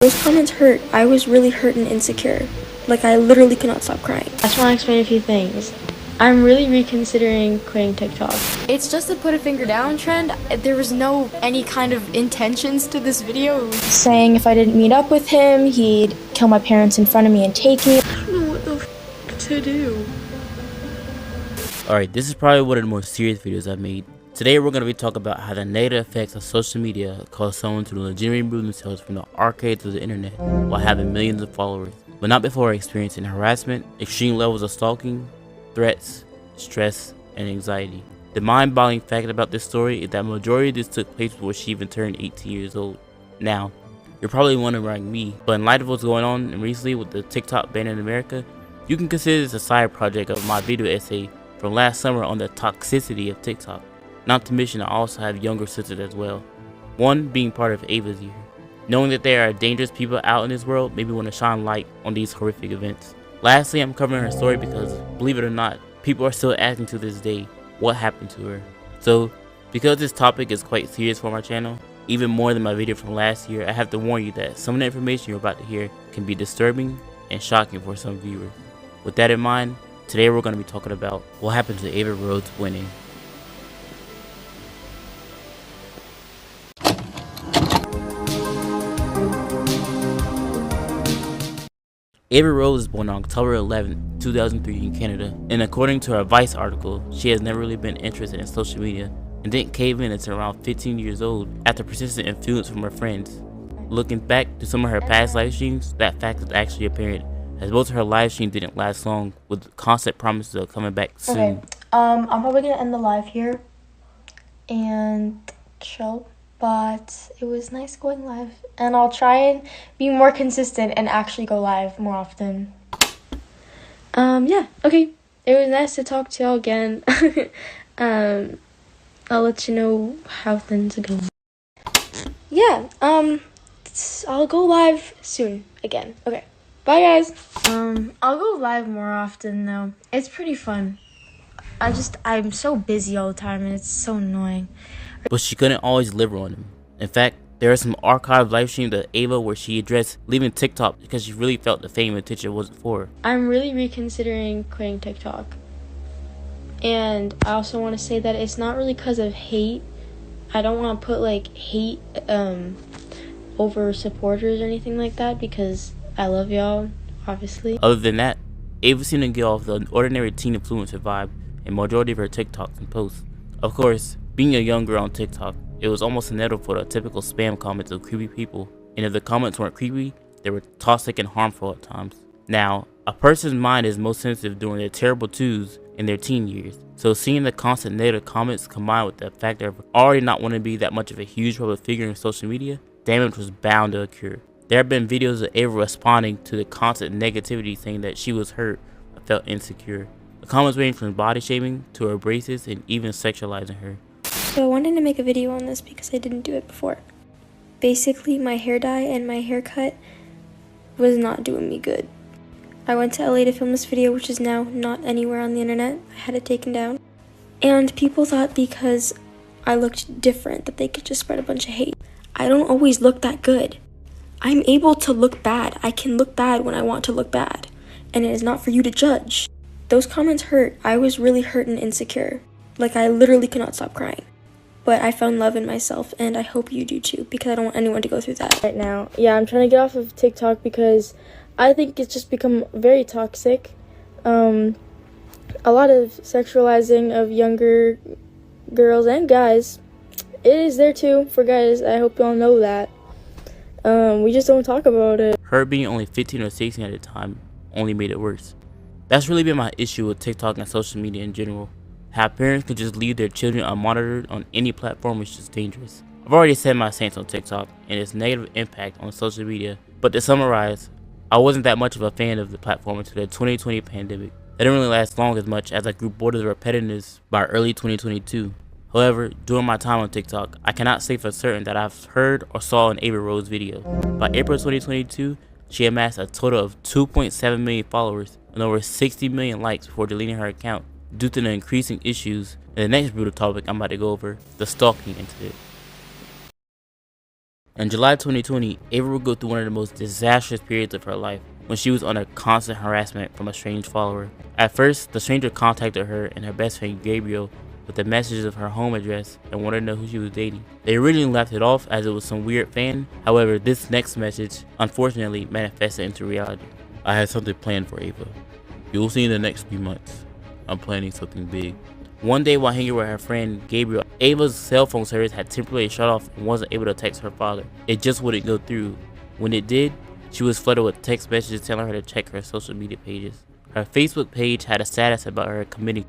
Those comments hurt. I was really hurt and insecure. Like, I literally could not stop crying. I just want to explain a few things. I'm really reconsidering quitting TikTok. It's just a put a finger down trend. There was no any kind of intentions to this video. Saying if I didn't meet up with him, he'd kill my parents in front of me and take me. I don't know what the f to do. Alright, this is probably one of the more serious videos I've made. Today we're going to be talking about how the negative effects of social media cause someone to legitimately remove themselves from the arcades of the internet while having millions of followers, but not before experiencing harassment, extreme levels of stalking, threats, stress, and anxiety. The mind-boggling fact about this story is that majority of this took place before she even turned 18 years old. Now, you're probably wondering like me, but in light of what's going on recently with the TikTok ban in America, you can consider this a side project of my video essay from last summer on the toxicity of TikTok. Not to mention I also have younger sisters as well. One being part of Ava's year. Knowing that there are dangerous people out in this world made me want to shine light on these horrific events. Lastly, I'm covering her story because, believe it or not, people are still asking to this day what happened to her. So, because this topic is quite serious for my channel, even more than my video from last year, I have to warn you that some of the information you're about to hear can be disturbing and shocking for some viewers. With that in mind, today we're going to be talking about what happened to Ava Rhodes winning. Ava Rhodes was born on October 11, 2003 in Canada, and according to her Vice article, she has never really been interested in social media and didn't cave in until around 15 years old after persistent influence from her friends. Looking back to some of her past live streams, that fact is actually apparent, as most of her live streams didn't last long, with constant promises of coming back soon. Okay, I'm probably gonna end the live here and chill, but it was nice going live, and I'll try and be more consistent and actually go live more often. Yeah, okay, it was nice to talk to y'all again. I'll let you know how things are going. Yeah, I'll go live soon again. Okay, bye guys. I'll go live more often though. It's pretty fun. I'm so busy all the time and it's so annoying. But she couldn't always deliver on them. In fact, there are some archived live streams of Ava where she addressed leaving TikTok because she really felt the fame and attention wasn't for her. I'm really reconsidering quitting TikTok. And I also want to say that it's not really because of hate. I don't want to put like hate over supporters or anything like that because I love y'all, obviously. Other than that, Ava seemed to get off the ordinary teen influencer vibe in majority of her TikToks and posts. Of course, being a young girl on TikTok, it was almost inevitable for the typical spam comments of creepy people, and if the comments weren't creepy, they were toxic and harmful at times. Now, a person's mind is most sensitive during their terrible twos in their teen years, so seeing the constant negative comments combined with the fact of already not wanting to be that much of a huge public figure in social media, damage was bound to occur. There have been videos of Ava responding to the constant negativity saying that she was hurt or felt insecure. The comments ranged from body shaming to her braces and even sexualizing her. So I wanted to make a video on this because I didn't do it before. Basically, my hair dye and my haircut was not doing me good. I went to LA to film this video, which is now not anywhere on the internet. I had it taken down. And people thought because I looked different that they could just spread a bunch of hate. I don't always look that good. I'm able to look bad. I can look bad when I want to look bad. And it is not for you to judge. Those comments hurt. I was really hurt and insecure. Like, I literally could not stop crying. But I found love in myself, and I hope you do too, because I don't want anyone to go through that. Right now, yeah, I'm trying to get off of TikTok because I think it's just become very toxic. A lot of sexualizing of younger girls and guys. It is there too for guys. I hope y'all know that. We just don't talk about it. Her being only 15 or 16 at the time only made it worse. That's really been my issue with TikTok and social media in general. How parents could just leave their children unmonitored on any platform is just dangerous. I've already said my stance on TikTok and its negative impact on social media, but to summarize, I wasn't that much of a fan of the platform until the 2020 pandemic. It didn't really last long as much as I grew bored of the repetitiveness by early 2022. However, during my time on TikTok, I cannot say for certain that I've heard or saw an Ava Rhodes video. By April 2022, she amassed a total of 2.7 million followers and over 60 million likes before deleting her account due to the increasing issues and the next brutal topic I'm about to go over, the stalking incident. In July 2020, Ava would go through one of the most disastrous periods of her life when she was under constant harassment from a strange follower. At first, the stranger contacted her and her best friend Gabriel with the messages of her home address and wanted to know who she was dating. They originally laughed it off as it was some weird fan. However, this next message unfortunately manifested into reality. I had something planned for Ava. You'll see in the next few months. I'm planning something big. One day while hanging with her friend Gabriel, Ava's cell phone service had temporarily shut off and wasn't able to text her father. It just wouldn't go through. When it did, she was flooded with text messages telling her to check her social media pages. Her Facebook page had a status about her committing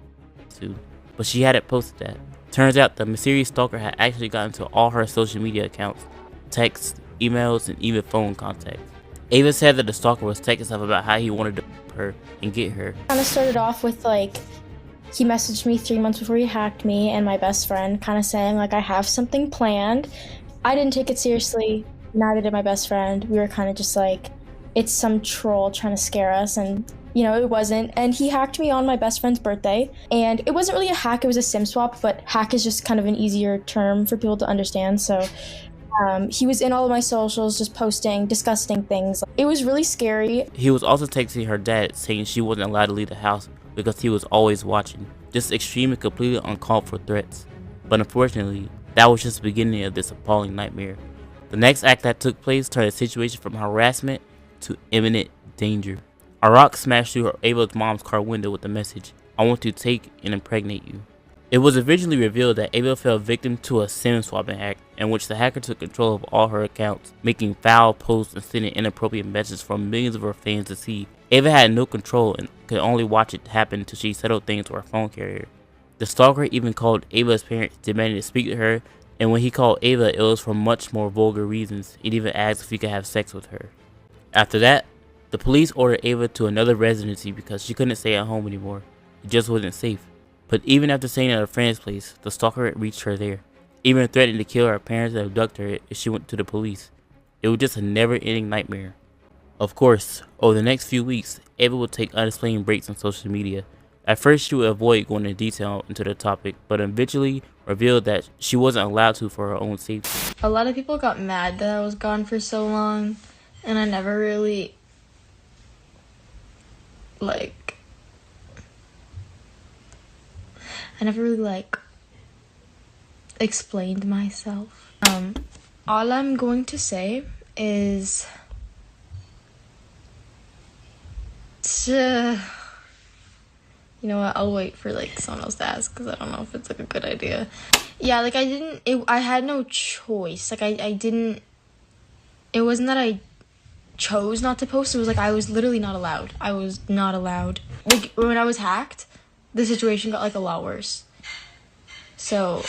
suicide, but she hadn't posted that. Turns out the mysterious stalker had actually gotten to all her social media accounts, texts, emails, and even phone contacts. Ava said that the stalker was texting stuff about how he wanted to her and get her. Kind of started off with he messaged me 3 months before he hacked me and my best friend, kind of saying I have something planned. I didn't take it seriously, neither did my best friend. We were kind of just it's some troll trying to scare us, and it wasn't. And he hacked me on my best friend's birthday, and it wasn't really a hack, it was a SIM swap, but hack is just kind of an easier term for people to understand. So he was in all of my socials just posting disgusting things. It was really scary. He was also texting her dad saying she wasn't allowed to leave the house because he was always watching. Just extreme and completely uncalled for threats. But unfortunately, that was just the beginning of this appalling nightmare. The next act that took place turned the situation from harassment to imminent danger. A rock smashed through Ava's mom's car window with the message, "I want to take and impregnate you." It was eventually revealed that Ava fell victim to a SIM swapping act in which the hacker took control of all her accounts, making foul posts and sending inappropriate messages for millions of her fans to see. Ava had no control and could only watch it happen until she settled things with her phone carrier. The stalker even called Ava's parents, demanding to speak to her, and when he called Ava, it was for much more vulgar reasons. It even asked if he could have sex with her. After that, the police ordered Ava to another residency because she couldn't stay at home anymore. It just wasn't safe. But even after staying at a friend's place, the stalker had reached her there, even threatening to kill her parents and abduct her if she went to the police. It was just a never-ending nightmare. Of course, over the next few weeks, Ava would take unexplained breaks on social media. At first, she would avoid going into detail into the topic, but eventually revealed that she wasn't allowed to for her own safety. A lot of people got mad that I was gone for so long, and I never really, explained myself. All I'm going to say is you know what, I'll wait for someone else to ask because I don't know if it's a good idea. Yeah, I had no choice. I didn't, it wasn't that I chose not to post, it was I was literally not allowed. I was not allowed. When I was hacked, the situation got a lot worse. So,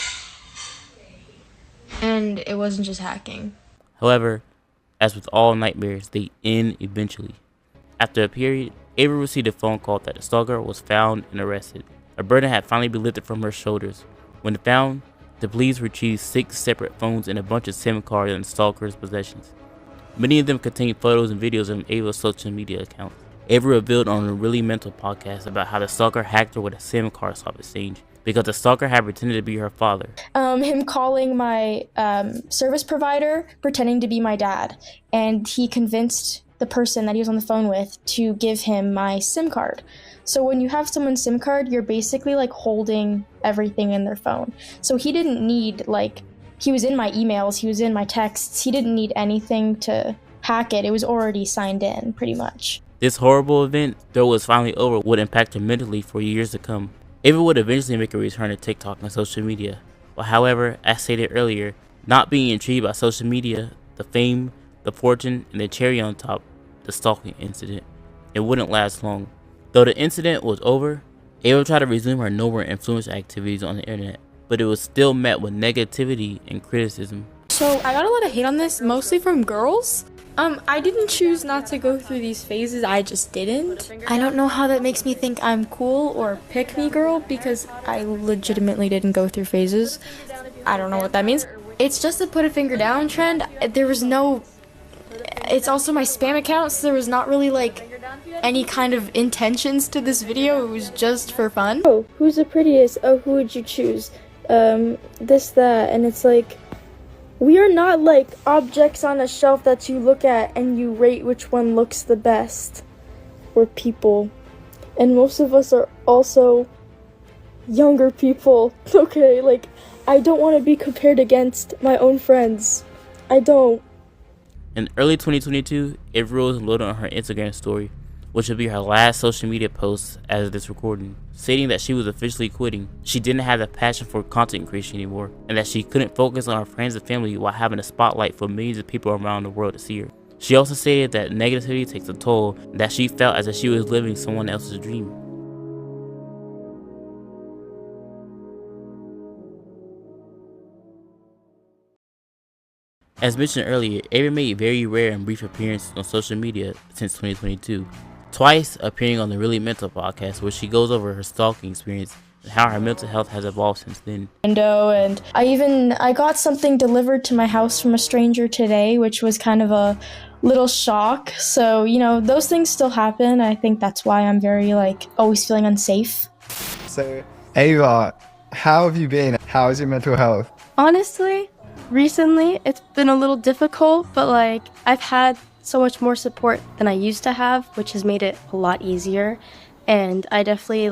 and it wasn't just hacking. However, as with all nightmares, they end eventually. After a period, Ava received a phone call that the stalker was found and arrested. A burden had finally been lifted from her shoulders. When found, the police retrieved 6 separate phones and a bunch of SIM cards in the stalker's possessions. Many of them contained photos and videos of Ava's social media accounts. Ava revealed on a Really Mental podcast about how the stalker hacked her with a SIM card swap exchange because the stalker had pretended to be her father. Him calling my service provider, pretending to be my dad, and he convinced the person that he was on the phone with to give him my SIM card. So when you have someone's SIM card, you're basically holding everything in their phone. So he didn't need he was in my emails, he was in my texts, he didn't need anything to hack it. It was already signed in, pretty much. This horrible event, though it was finally over, would impact her mentally for years to come. Ava would eventually make a return to TikTok and social media. But however, as stated earlier, not being intrigued by social media, the fame, the fortune, and the cherry on top, the stalking incident, it wouldn't last long. Though the incident was over, Ava tried to resume her no more influence activities on the internet, but it was still met with negativity and criticism. So I got a lot of hate on this, mostly from girls. I didn't choose not to go through these phases, I just didn't. I don't know how that makes me think I'm cool or pick me girl because I legitimately didn't go through phases. I don't know what that means. It's just a put a finger down trend. There was no, it's also my spam account, so there was not really any kind of intentions to this video. It was just for fun. Oh, who's the prettiest? Oh, who would you choose? This, that, and it's We are not like objects on a shelf that you look at and you rate which one looks the best. We're people. And most of us are also younger people. Okay, like, I don't want to be compared against my own friends. I don't. In early 2022, Ava Rose loaded on her Instagram story, which will be her last social media post as of this recording, stating that she was officially quitting. She didn't have the passion for content creation anymore, and that she couldn't focus on her friends and family while having a spotlight for millions of people around the world to see her. She also stated that negativity takes a toll, and that she felt as if she was living someone else's dream. As mentioned earlier, Ava made very rare and brief appearances on social media since 2022. Twice appearing on the Really Mental podcast, where she goes over her stalking experience and how her mental health has evolved since then. And I got something delivered to my house from a stranger today, which was kind of a little shock. So, those things still happen. I think that's why I'm very, always feeling unsafe. So, Ava, how have you been? How is your mental health? Honestly, recently it's been a little difficult, but I've had so much more support than I used to have, which has made it a lot easier. And I definitely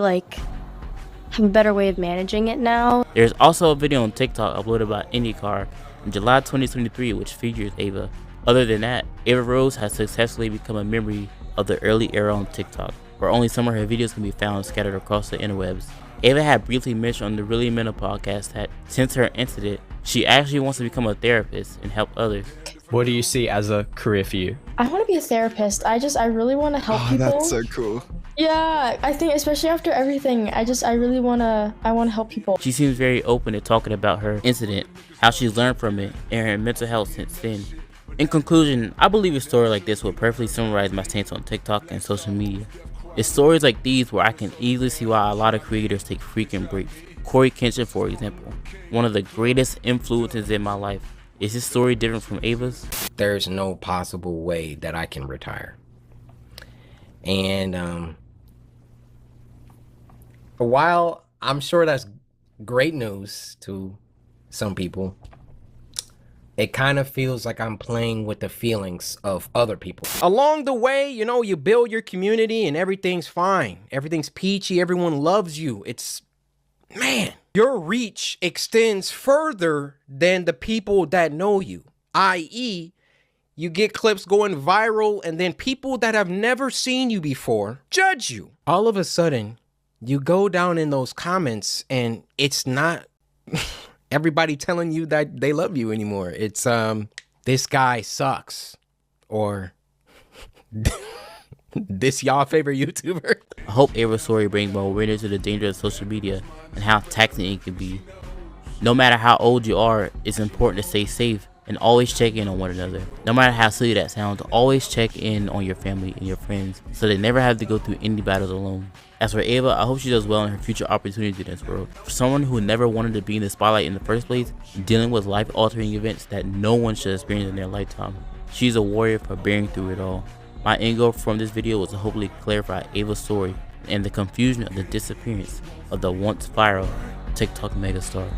have a better way of managing it now. There's also a video on TikTok uploaded by IndyCar in July 2023 which features Ava. Other than that, Ava Rose has successfully become a memory of the early era on TikTok, where only some of her videos can be found scattered across the interwebs. Ava had briefly mentioned on the Really Mental podcast that since her incident, she actually wants to become a therapist and help others. What do you see as a career for you? I want to be a therapist. I really want to help people. That's so cool. Yeah, I think especially after everything, I really want to help people. She seems very open to talking about her incident, how she's learned from it, and her mental health since then. In conclusion, I believe a story like this will perfectly summarize my stance on TikTok and social media. It's stories like these where I can easily see why a lot of creators take freaking breaks. Corey Kenshin, for example, one of the greatest influences in my life. Is his story different from Ava's? There's no possible way that I can retire. And while I'm sure that's great news to some people, it kind of feels like I'm playing with the feelings of other people. Along the way, you build your community and everything's fine. Everything's peachy. Everyone loves you. Man, your reach extends further than the people that know you, i.e., you get clips going viral and then people that have never seen you before judge you. All of a sudden, you go down in those comments and it's not everybody telling you that they love you anymore. It's, this guy sucks, or this y'all favorite YouTuber. I hope Ava's story brings more awareness to the danger of social media and how taxing it can be. No matter how old you are, it's important to stay safe and always check in on one another. No matter how silly that sounds, always check in on your family and your friends so they never have to go through any battles alone. As for Ava, I hope she does well in her future opportunities in this world. For someone who never wanted to be in the spotlight in the first place, dealing with life-altering events that no one should experience in their lifetime, she's a warrior for bearing through it all. My end goal from this video was to hopefully clarify Ava's story and the confusion of the disappearance of the once viral TikTok megastar.